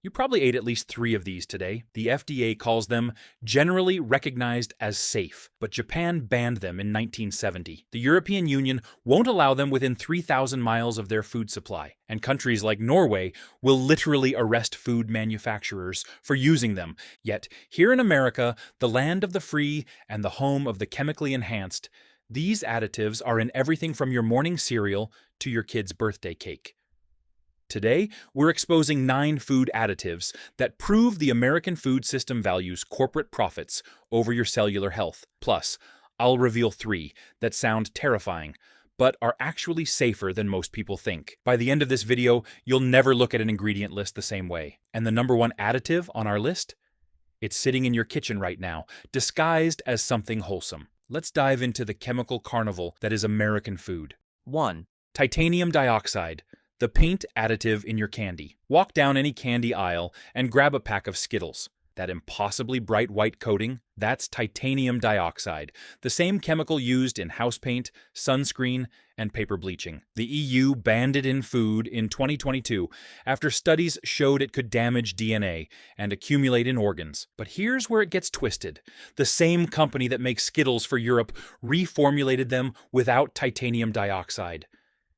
You probably ate at least 3 of these today. The FDA calls them generally recognized as safe, but Japan banned them in 1970. The European Union won't allow them within 3,000 miles of their food supply, and countries like Norway will literally arrest food manufacturers for using them. Yet, here in America, the land of the free and the home of the chemically enhanced, these additives are in everything from your morning cereal to your kid's birthday cake. Today, we're exposing 9 food additives that prove the American food system values corporate profits over your cellular health. Plus, I'll reveal 3 that sound terrifying, but are actually safer than most people think. By the end of this video, you'll never look at an ingredient list the same way. And the number 1 additive on our list? It's sitting in your kitchen right now, disguised as something wholesome. Let's dive into the chemical carnival that is American food. 1. Titanium dioxide, the paint additive in your candy. Walk down any candy aisle and grab a pack of Skittles. That impossibly bright white coating, that's titanium dioxide, the same chemical used in house paint, sunscreen, and paper bleaching. The EU banned it in food in 2022 after studies showed it could damage DNA and accumulate in organs. But here's where it gets twisted. The same company that makes Skittles for Europe reformulated them without titanium dioxide.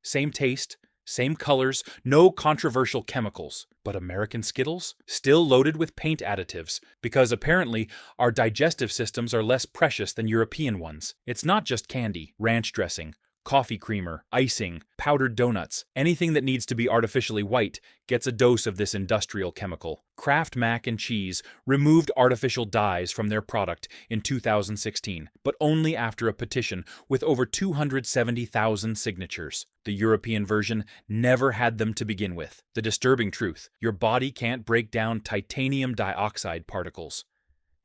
Same taste, same colors, no controversial chemicals. But American Skittles? Still loaded with paint additives, because apparently our digestive systems are less precious than European ones. It's not just candy, ranch dressing, coffee creamer, icing, powdered donuts. Anything that needs to be artificially white gets a dose of this industrial chemical. Kraft Mac and Cheese removed artificial dyes from their product in 2016, but only after a petition with over 270,000 signatures. The European version never had them to begin with. The disturbing truth: your body can't break down titanium dioxide particles.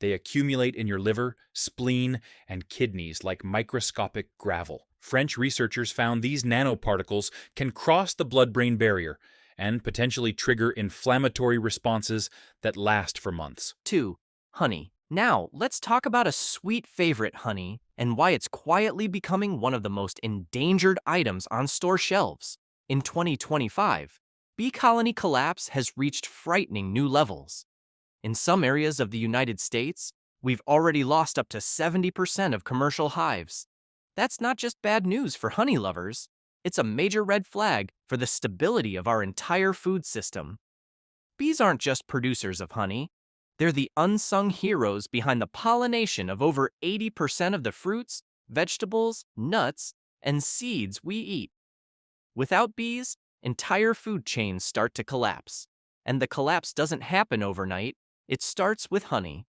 They accumulate in your liver, spleen, and kidneys like microscopic gravel. French researchers found these nanoparticles can cross the blood-brain barrier and potentially trigger inflammatory responses that last for months. 2. Honey. Now, let's talk about a sweet favorite, honey, and why it's quietly becoming one of the most endangered items on store shelves. In 2025, bee colony collapse has reached frightening new levels. In some areas of the United States, we've already lost up to 70% of commercial hives. That's not just bad news for honey lovers, it's a major red flag for the stability of our entire food system. Bees aren't just producers of honey, they're the unsung heroes behind the pollination of over 80% of the fruits, vegetables, nuts, and seeds we eat. Without bees, entire food chains start to collapse. And the collapse doesn't happen overnight, it starts with honey.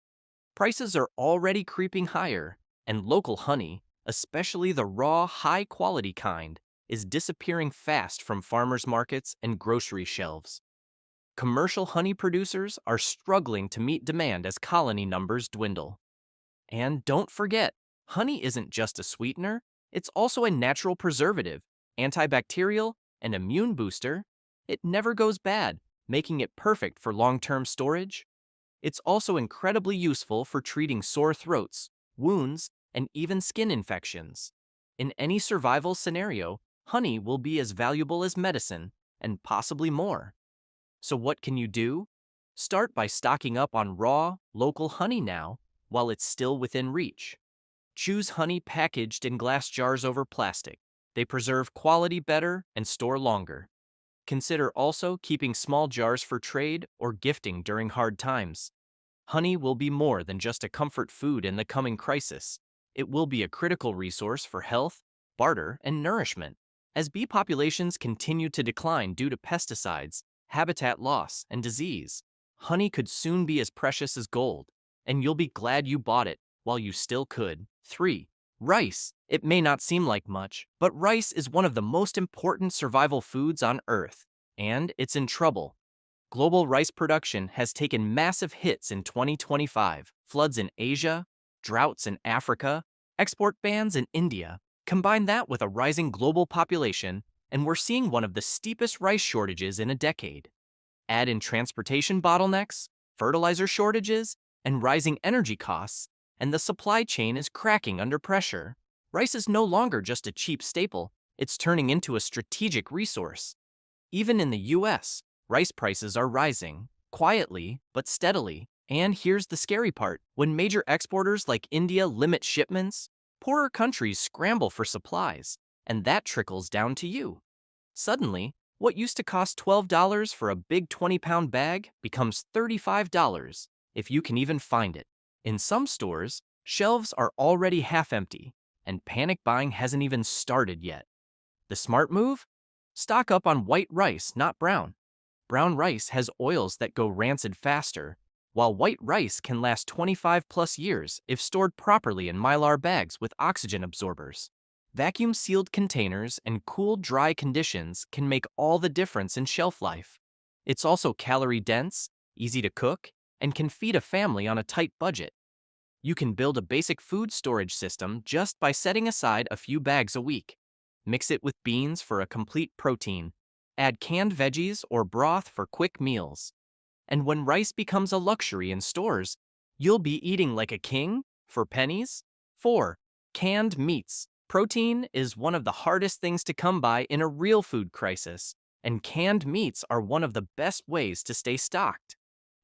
Prices are already creeping higher, and local honey, especially the raw, high-quality kind, is disappearing fast from farmers' markets and grocery shelves. Commercial honey producers are struggling to meet demand as colony numbers dwindle. And don't forget, honey isn't just a sweetener, it's also a natural preservative, antibacterial, and immune booster. It never goes bad, making it perfect for long-term storage. It's also incredibly useful for treating sore throats, wounds, and even skin infections. In any survival scenario, honey will be as valuable as medicine, and possibly more. So what can you do? Start by stocking up on raw, local honey now, while it's still within reach. Choose honey packaged in glass jars over plastic. They preserve quality better and store longer. Consider also keeping small jars for trade or gifting during hard times. Honey will be more than just a comfort food in the coming crisis. It will be a critical resource for health, barter, and nourishment. As bee populations continue to decline due to pesticides, habitat loss, and disease, honey could soon be as precious as gold, and you'll be glad you bought it while you still could. 3. Rice. It may not seem like much, but rice is one of the most important survival foods on Earth, and it's in trouble. Global rice production has taken massive hits in 2025. Floods in Asia, droughts in Africa, export bans in India. Combine that with a rising global population, and we're seeing one of the steepest rice shortages in a decade. Add in transportation bottlenecks, fertilizer shortages, and rising energy costs, and the supply chain is cracking under pressure. Rice is no longer just a cheap staple, it's turning into a strategic resource. Even in the US, rice prices are rising. quietly but steadily. And here's the scary part. When major exporters like India limit shipments, poorer countries scramble for supplies, and that trickles down to you. Suddenly, what used to cost $12 for a big 20-pound bag becomes $35 if you can even find it. In some stores, shelves are already half empty, and panic buying hasn't even started yet. The smart move? Stock up on white rice, not brown. Brown rice has oils that go rancid faster, while white rice can last 25 plus years if stored properly in mylar bags with oxygen absorbers. Vacuum-sealed containers and cool, dry conditions can make all the difference in shelf life. It's also calorie-dense, easy to cook, and can feed a family on a tight budget. You can build a basic food storage system just by setting aside a few bags a week. Mix it with beans for a complete protein. Add canned veggies or broth for quick meals. And when rice becomes a luxury in stores, you'll be eating like a king for pennies. 4. Canned meats. Protein is one of the hardest things to come by in a real food crisis, and canned meats are one of the best ways to stay stocked.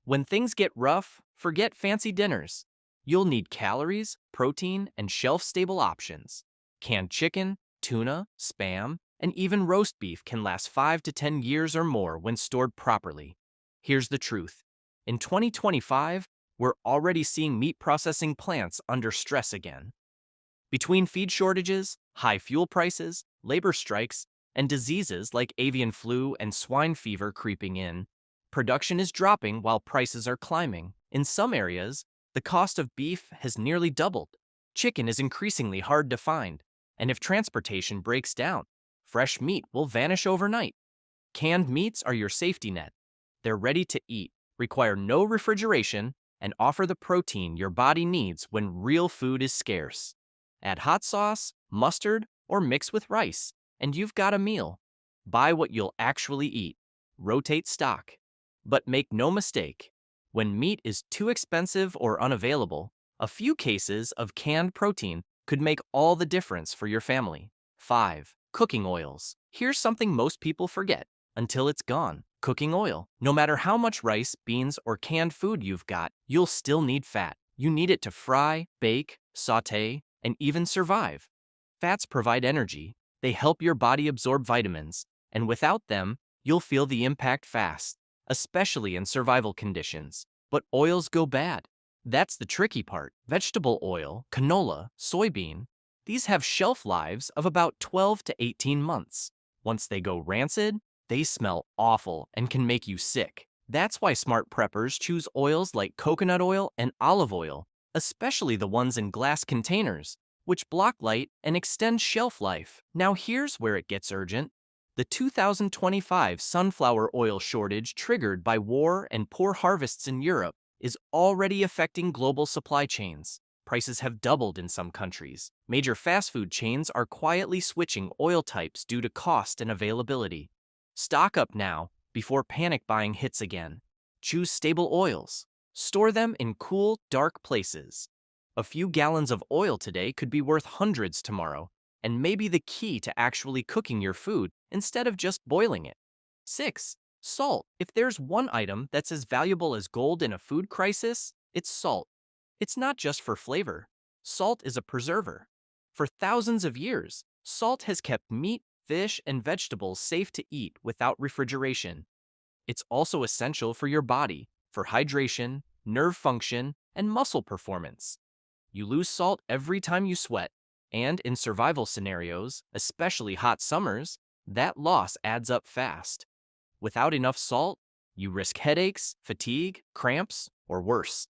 When things get rough, forget fancy dinners. You'll need calories, protein, and shelf-stable options. Canned chicken, tuna, Spam, and even roast beef can last 5 to 10 years or more when stored properly. Here's the truth. In 2025, we're already seeing meat processing plants under stress again. Between feed shortages, high fuel prices, labor strikes, and diseases like avian flu and swine fever creeping in, production is dropping while prices are climbing. In some areas, the cost of beef has nearly doubled. Chicken is increasingly hard to find, and if transportation breaks down, fresh meat will vanish overnight. Canned meats are your safety net. They're ready to eat, require no refrigeration, and offer the protein your body needs when real food is scarce. Add hot sauce, mustard, or mix with rice, and you've got a meal. Buy what you'll actually eat. Rotate stock. But make no mistake, when meat is too expensive or unavailable, a few cases of canned protein could make all the difference for your family. 5. Cooking oils. Here's something most people forget until it's gone. Cooking oil. No matter how much rice, beans, or canned food you've got, you'll still need fat. You need it to fry, bake, saute, and even survive. Fats provide energy, they help your body absorb vitamins, and without them, you'll feel the impact fast, especially in survival conditions. But oils go bad. That's the tricky part. Vegetable oil, canola, soybean, these have shelf lives of about 12 to 18 months. Once they go rancid, they smell awful and can make you sick. That's why smart preppers choose oils like coconut oil and olive oil, especially the ones in glass containers, which block light and extend shelf life. Now here's where it gets urgent. The 2025 sunflower oil shortage triggered by war and poor harvests in Europe is already affecting global supply chains. Prices have doubled in some countries. Major fast food chains are quietly switching oil types due to cost and availability. Stock up now before panic buying hits again. Choose stable oils. Store them in cool, dark places. A few gallons of oil today could be worth hundreds tomorrow, and may be the key to actually cooking your food instead of just boiling it. 6. Salt. If there's one item that's as valuable as gold in a food crisis, it's salt. It's not just for flavor. Salt is a preserver. For thousands of years, salt has kept meat, fish, and vegetables safe to eat without refrigeration. It's also essential for your body, for hydration, nerve function, and muscle performance. You lose salt every time you sweat, and in survival scenarios, especially hot summers, that loss adds up fast. Without enough salt, you risk headaches, fatigue, cramps, or worse.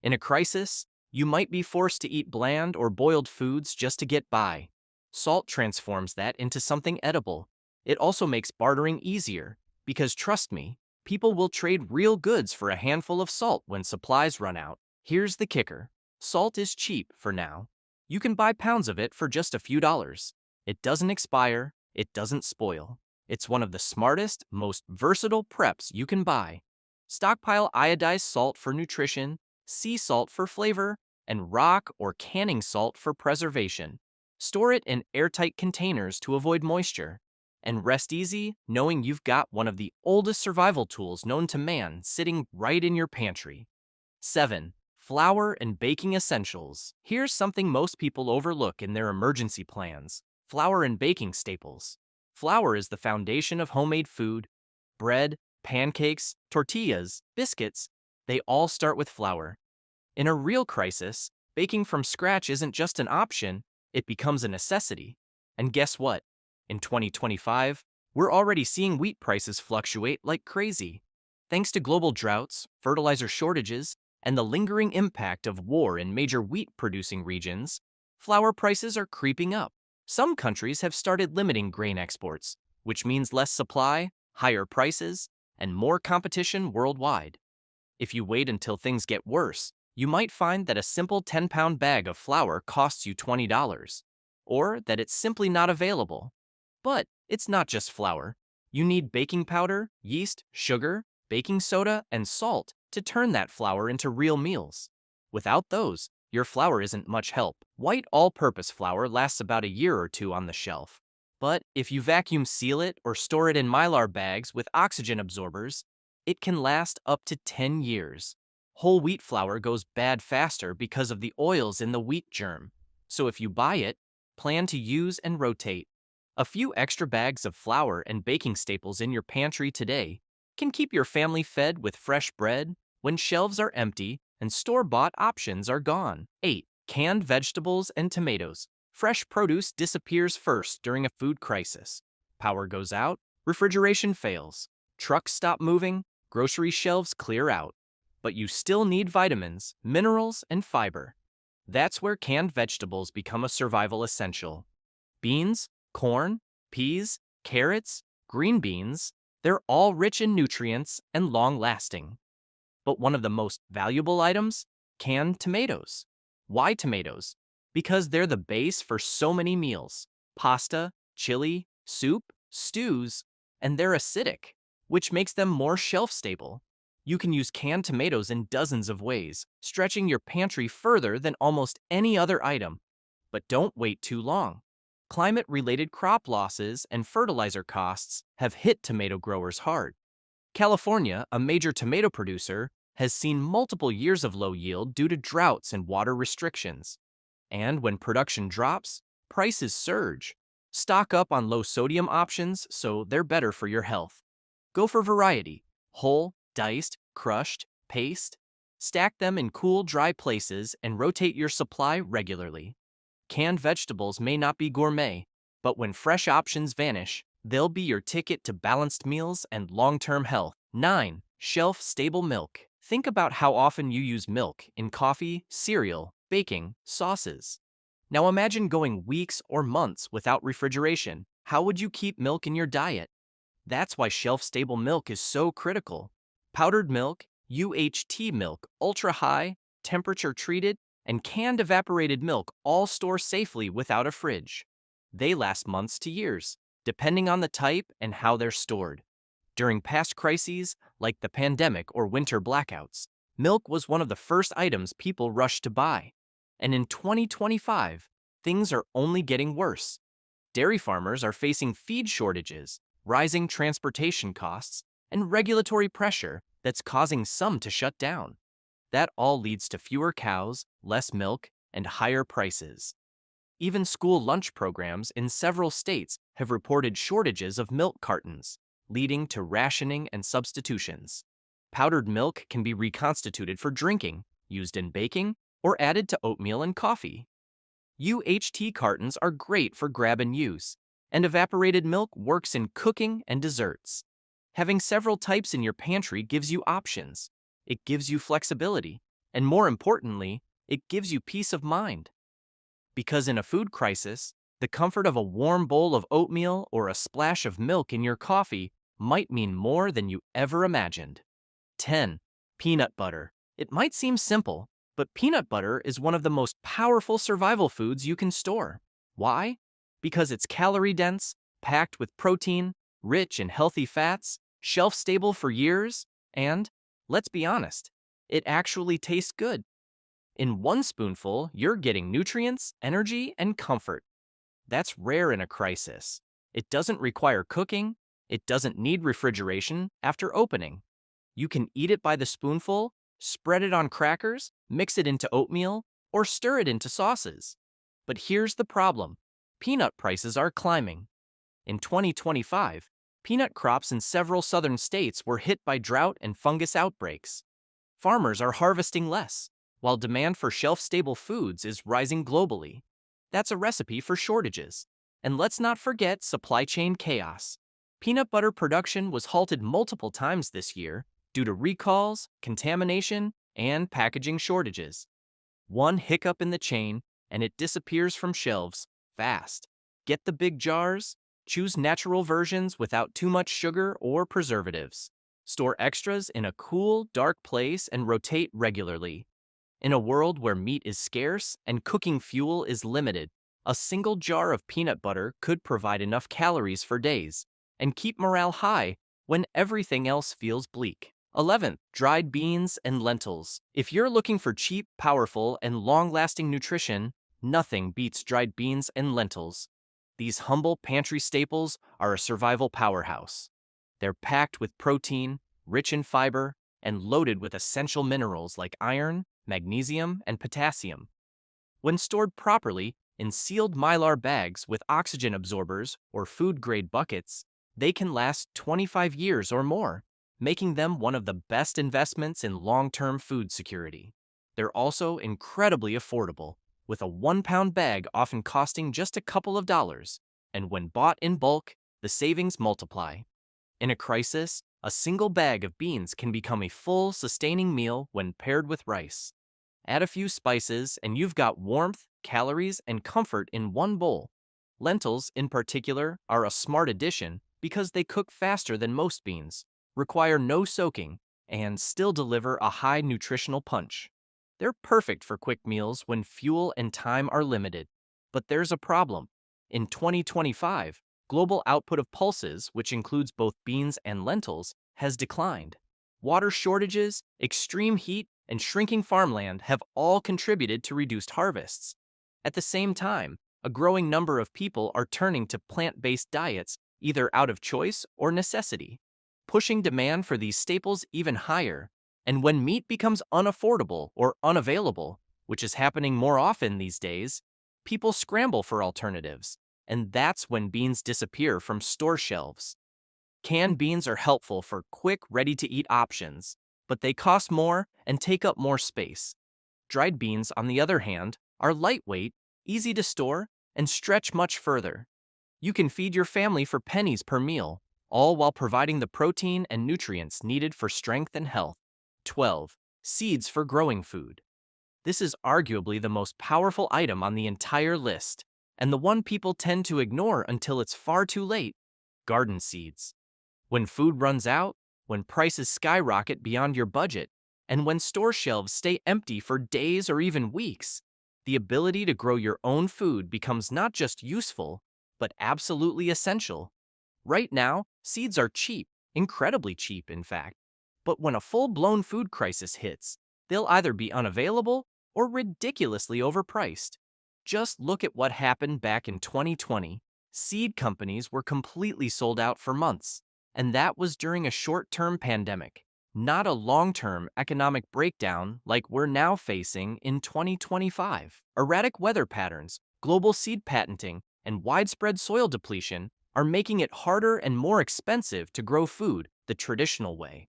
In a crisis, you might be forced to eat bland or boiled foods just to get by. Salt transforms that into something edible. It also makes bartering easier, because trust me, people will trade real goods for a handful of salt when supplies run out. Here's the kicker. Salt is cheap for now. You can buy pounds of it for just a few dollars. It doesn't expire, it doesn't spoil. It's one of the smartest, most versatile preps you can buy. Stockpile iodized salt for nutrition, sea salt for flavor, and rock or canning salt for preservation. Store it in airtight containers to avoid moisture. And rest easy knowing you've got one of the oldest survival tools known to man sitting right in your pantry. 7. Flour and baking essentials. Here's something most people overlook in their emergency plans: flour and baking staples. Flour is the foundation of homemade food. Bread, pancakes, tortillas, biscuits, they all start with flour. In a real crisis, baking from scratch isn't just an option, it becomes a necessity. And guess what? In 2025, we're already seeing wheat prices fluctuate like crazy. Thanks to global droughts, fertilizer shortages, and the lingering impact of war in major wheat-producing regions, flour prices are creeping up. Some countries have started limiting grain exports, which means less supply, higher prices, and more competition worldwide. If you wait until things get worse, you might find that a simple 10-pound bag of flour costs you $20, or that it's simply not available. But it's not just flour. You need baking powder, yeast, sugar, baking soda, and salt to turn that flour into real meals. Without those, your flour isn't much help. White all-purpose flour lasts about a year or two on the shelf. But if you vacuum seal it or store it in Mylar bags with oxygen absorbers, it can last up to 10 years. Whole wheat flour goes bad faster because of the oils in the wheat germ. So if you buy it, plan to use and rotate. A few extra bags of flour and baking staples in your pantry today can keep your family fed with fresh bread when shelves are empty and store-bought options are gone. 8. Canned vegetables and tomatoes. Fresh produce disappears first during a food crisis. Power goes out, refrigeration fails, trucks stop moving, grocery shelves clear out. But you still need vitamins, minerals, and fiber. That's where canned vegetables become a survival essential. Beans, corn, peas, carrots, green beans, they're all rich in nutrients and long-lasting. But one of the most valuable items? Canned tomatoes. Why tomatoes? Because they're the base for so many meals: pasta, chili, soup, stews, and they're acidic, which makes them more shelf-stable. You can use canned tomatoes in dozens of ways, stretching your pantry further than almost any other item. But don't wait too long. Climate-related crop losses and fertilizer costs have hit tomato growers hard. California, a major tomato producer, has seen multiple years of low yield due to droughts and water restrictions. And when production drops, prices surge. Stock up on low-sodium options so they're better for your health. Go for variety: whole, diced, crushed, paste. Stack them in cool, dry places and rotate your supply regularly. Canned vegetables may not be gourmet, but when fresh options vanish, they'll be your ticket to balanced meals and long-term health. 9. Shelf-stable milk. Think about how often you use milk in coffee, cereal, baking, sauces. Now imagine going weeks or months without refrigeration. How would you keep milk in your diet? That's why shelf-stable milk is so critical. Powdered milk, UHT milk, ultra-high, temperature-treated, and canned evaporated milk all store safely without a fridge. They last months to years, depending on the type and how they're stored. During past crises, like the pandemic or winter blackouts, milk was one of the first items people rushed to buy. And in 2025, things are only getting worse. Dairy farmers are facing feed shortages, rising transportation costs, and regulatory pressure that's causing some to shut down. That all leads to fewer cows, less milk, and higher prices. Even school lunch programs in several states have reported shortages of milk cartons, leading to rationing and substitutions. Powdered milk can be reconstituted for drinking, used in baking, or added to oatmeal and coffee. UHT cartons are great for grab and use, and evaporated milk works in cooking and desserts. Having several types in your pantry gives you options. It gives you flexibility, and more importantly, it gives you peace of mind. Because in a food crisis, the comfort of a warm bowl of oatmeal or a splash of milk in your coffee might mean more than you ever imagined. 10. Peanut butter. It might seem simple, but peanut butter is one of the most powerful survival foods you can store. Why? Because it's calorie-dense, packed with protein, rich in healthy fats, shelf-stable for years, and, let's be honest, it actually tastes good. In one spoonful, you're getting nutrients, energy, and comfort. That's rare in a crisis. It doesn't require cooking, it doesn't need refrigeration after opening. You can eat it by the spoonful, spread it on crackers, mix it into oatmeal, or stir it into sauces. But here's the problem. Peanut prices are climbing. In 2025, peanut crops in several southern states were hit by drought and fungus outbreaks. Farmers are harvesting less, while demand for shelf-stable foods is rising globally. That's a recipe for shortages. And let's not forget supply chain chaos. Peanut butter production was halted multiple times this year due to recalls, contamination, and packaging shortages. One hiccup in the chain, and it disappears from shelves fast. Get the big jars, choose natural versions without too much sugar or preservatives. Store extras in a cool, dark place and rotate regularly. In a world where meat is scarce and cooking fuel is limited, a single jar of peanut butter could provide enough calories for days and keep morale high when everything else feels bleak. 11th, dried beans and lentils. If you're looking for cheap, powerful, and long-lasting nutrition, nothing beats dried beans and lentils. These humble pantry staples are a survival powerhouse. They're packed with protein, rich in fiber, and loaded with essential minerals like iron, magnesium, and potassium. When stored properly in sealed mylar bags with oxygen absorbers or food-grade buckets, they can last 25 years or more, making them one of the best investments in long-term food security. They're also incredibly affordable, with a 1-pound bag often costing just a couple of dollars, and when bought in bulk, the savings multiply. In a crisis, a single bag of beans can become a full, sustaining meal when paired with rice. Add a few spices, and you've got warmth, calories, and comfort in one bowl. Lentils, in particular, are a smart addition because they cook faster than most beans, require no soaking, and still deliver a high nutritional punch. They're perfect for quick meals when fuel and time are limited. But there's a problem. In 2025, global output of pulses, which includes both beans and lentils, has declined. Water shortages, extreme heat, and shrinking farmland have all contributed to reduced harvests. At the same time, a growing number of people are turning to plant-based diets either out of choice or necessity, pushing demand for these staples even higher. And when meat becomes unaffordable or unavailable, which is happening more often these days, people scramble for alternatives, and that's when beans disappear from store shelves. Canned beans are helpful for quick, ready-to-eat options, but they cost more and take up more space. Dried beans, on the other hand, are lightweight, easy to store, and stretch much further. You can feed your family for pennies per meal, all while providing the protein and nutrients needed for strength and health. 12. Seeds for growing food. This is arguably the most powerful item on the entire list, and the one people tend to ignore until it's far too late: garden seeds. When food runs out, when prices skyrocket beyond your budget, and when store shelves stay empty for days or even weeks, the ability to grow your own food becomes not just useful, but absolutely essential. Right now, seeds are cheap, incredibly cheap, in fact. But when a full-blown food crisis hits, they'll either be unavailable or ridiculously overpriced. Just look at what happened back in 2020. Seed companies were completely sold out for months, and that was during a short-term pandemic, not a long-term economic breakdown like we're now facing in 2025. Erratic weather patterns, global seed patenting, and widespread soil depletion are making it harder and more expensive to grow food the traditional way.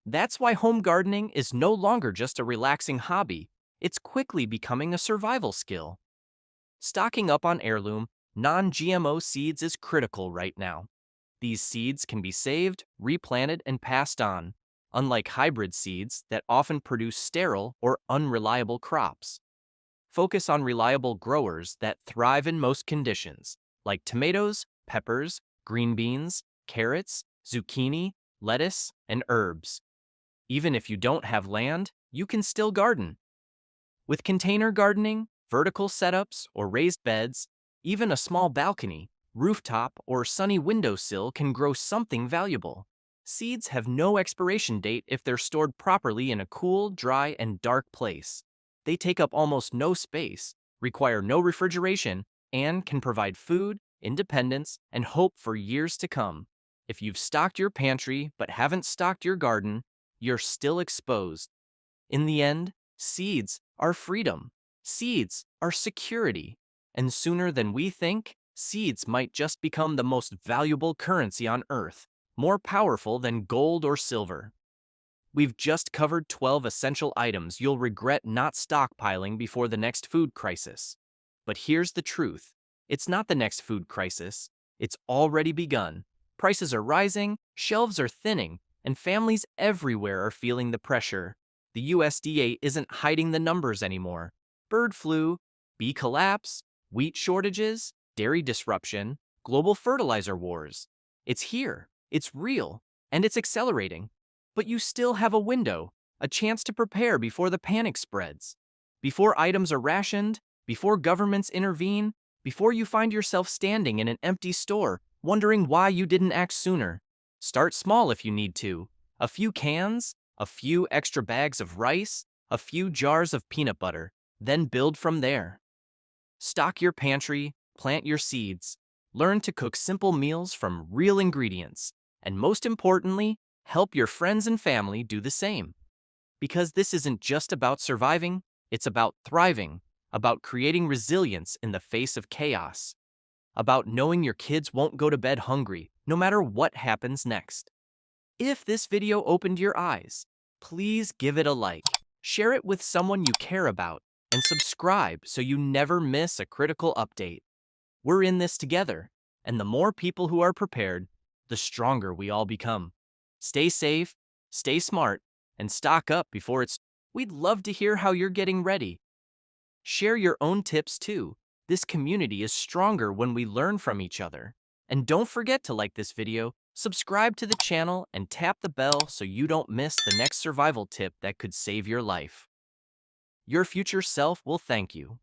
That's why home gardening is no longer just a relaxing hobby, it's quickly becoming a survival skill. Stocking up on heirloom, non-GMO seeds is critical right now. These seeds can be saved, replanted, and passed on, unlike hybrid seeds that often produce sterile or unreliable crops. Focus on reliable growers that thrive in most conditions, like tomatoes, peppers, green beans, carrots, zucchini, lettuce, and herbs. Even if you don't have land, you can still garden. With container gardening, vertical setups, or raised beds, even a small balcony, rooftop, or sunny windowsill can grow something valuable. Seeds have no expiration date if they're stored properly in a cool, dry, and dark place. They take up almost no space, require no refrigeration, and can provide food, independence, and hope for years to come. If you've stocked your pantry but haven't stocked your garden, you're still exposed. In the end, seeds are freedom. Seeds are security. And sooner than we think, seeds might just become the most valuable currency on Earth, more powerful than gold or silver. We've just covered 12 essential items you'll regret not stockpiling before the next food crisis. But here's the truth. It's not the next food crisis. It's already begun. Prices are rising, shelves are thinning, and families everywhere are feeling the pressure. The USDA isn't hiding the numbers anymore. Bird flu, bee collapse, wheat shortages, dairy disruption, global fertilizer wars. It's here, it's real, and it's accelerating. But you still have a window, a chance to prepare before the panic spreads. Before items are rationed, before governments intervene, before you find yourself standing in an empty store, wondering why you didn't act sooner. Start small if you need to. A few cans, a few extra bags of rice, a few jars of peanut butter, then build from there. Stock your pantry, plant your seeds, learn to cook simple meals from real ingredients, and most importantly, help your friends and family do the same. Because this isn't just about surviving, it's about thriving, about creating resilience in the face of chaos, about knowing your kids won't go to bed hungry, no matter what happens next. If this video opened your eyes, please give it a like, share it with someone you care about, and subscribe so you never miss a critical update. We're in this together, and the more people who are prepared, the stronger we all become. Stay safe, stay smart, and stock up before it's... We'd love to hear how you're getting ready. Share your own tips too. This community is stronger when we learn from each other. And don't forget to like this video, subscribe to the channel, and tap the bell so you don't miss the next survival tip that could save your life. Your future self will thank you.